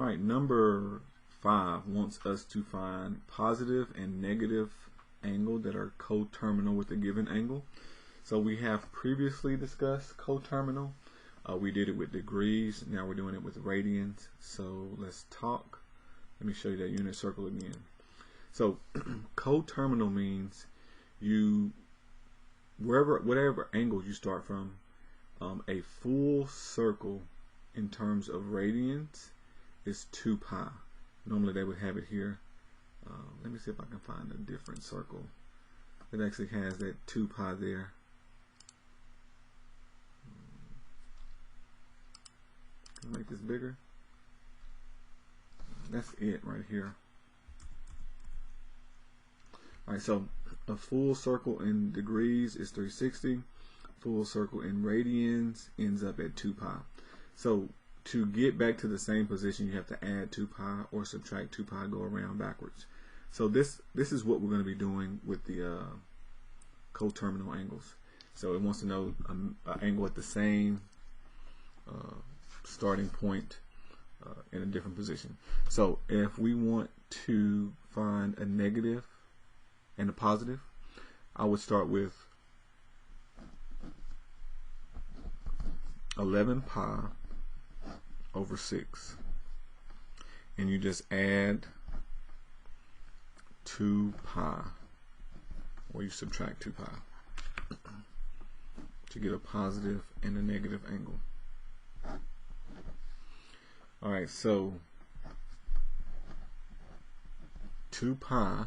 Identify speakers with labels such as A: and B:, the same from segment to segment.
A: All right, number 5 wants us to find positive and negative angle that are coterminal with a given angle. So we have previously discussed coterminal. We did it with degrees. Now we're doing it with radians. So let's talk. Let me show you that unit circle again. So coterminal means whatever angle you start from, a full circle in terms of radians is 2 pi. Normally they would have it here. Let me see if I can find a different circle that actually has that 2 pi there. Can I make this bigger? That's it right here. Alright, so a full circle in degrees is 360. Full circle in radians ends up at 2 pi. So to get back to the same position, you have to add 2 pi or subtract 2 pi, go around backwards. So this is what we're going to be doing with the coterminal angles. So it wants to know an angle at the same starting point in a different position. So if we want to find a negative and a positive, I would start with 11 pi over 6, and you just add 2 pi, or you subtract 2 pi to get a positive and a negative angle. Alright, so 2 pi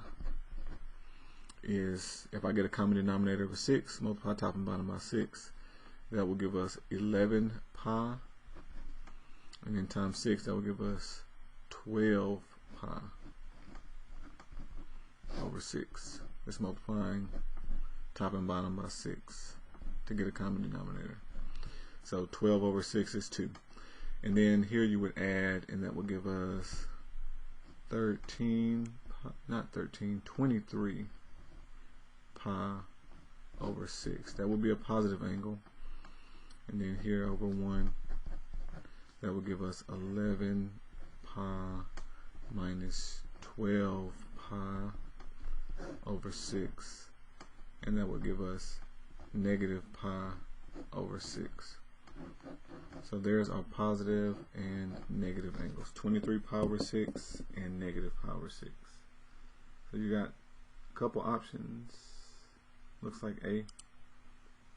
A: is, if I get a common denominator of 6, multiply top and bottom by 6, that will give us 11 pi, and then times 6, that will give us 12 pi over 6. It's multiplying top and bottom by 6 to get a common denominator. So 12 over 6 is 2. And then here you would add, and that would give us 23 pi over 6. That would be a positive angle. And then here over 1, that will give us 11 pi minus 12 pi over 6, and that will give us negative pi over 6. So there's our positive and negative angles, 23 pi over 6 and negative pi over 6. So you got a couple options. Looks like A,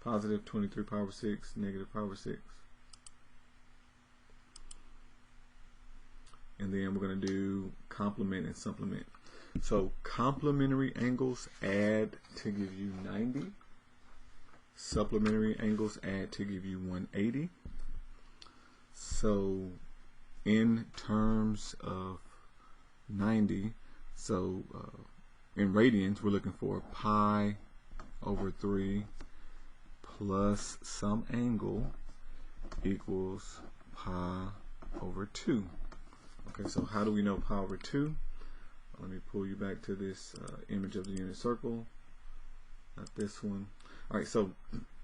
A: positive 23 pi over 6, negative pi over 6. And then we're going to do complement and supplement. So complementary angles add to give you 90. Supplementary angles add to give you 180. So in terms of 90, so in radians, we're looking for pi over 3 plus some angle equals pi over 2. Okay, so how do we know pi over 2? Let me pull you back to this image of the unit circle, not this one. Alright, so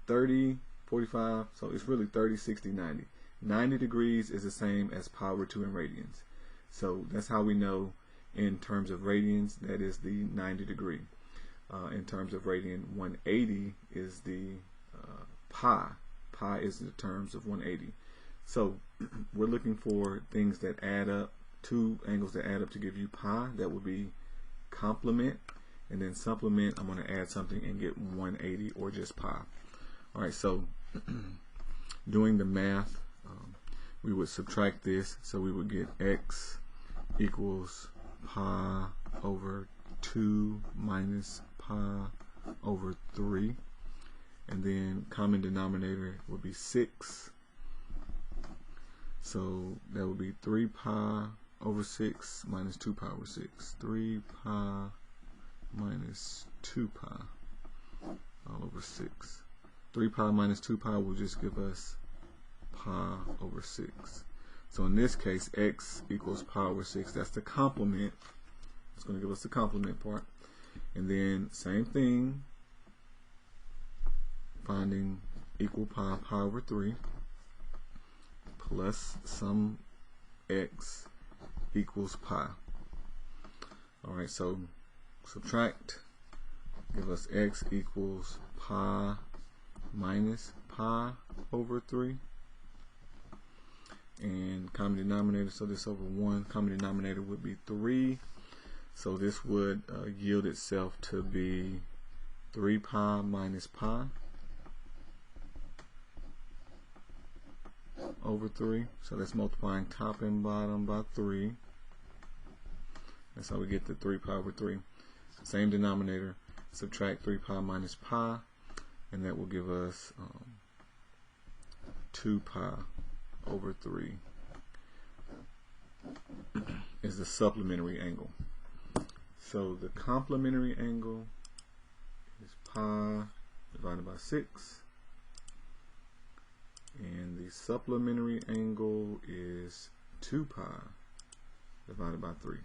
A: 30, 45, so it's really 30, 60, 90. 90 degrees is the same as pi over 2 in radians. So that's how we know in terms of radians, that is the 90 degree. In terms of radian, 180 is the pi. Pi is the terms of 180. So we're looking for things that add up, 2 angles that add up to give you pi. That would be complement, and then supplement, I'm going to add something and get 180 or just pi. Alright, so doing the math, we would subtract this, so we would get x equals pi over 2 minus pi over 3, and then common denominator would be 6. So that would be 3 pi over 6 minus 2 pi over 6. 3 pi minus 2 pi all over 6. 3 pi minus 2 pi will just give us pi over 6. So in this case, x equals pi over 6. That's the complement. It's going to give us the complement part. And then same thing, finding equal pi over 3 plus some x equals pi. Alright, so subtract, give us x equals pi minus pi over 3. And common denominator, so this over 1, common denominator would be 3. So this would yield itself to be 3 pi minus pi over 3. So that's multiplying top and bottom by 3. That's how we get the 3 pi over 3. Same denominator, subtract 3 pi minus pi, and that will give us 2 pi over 3 is the supplementary angle. So the complementary angle is pi divided by 6, and the supplementary angle is 2 pi divided by 3.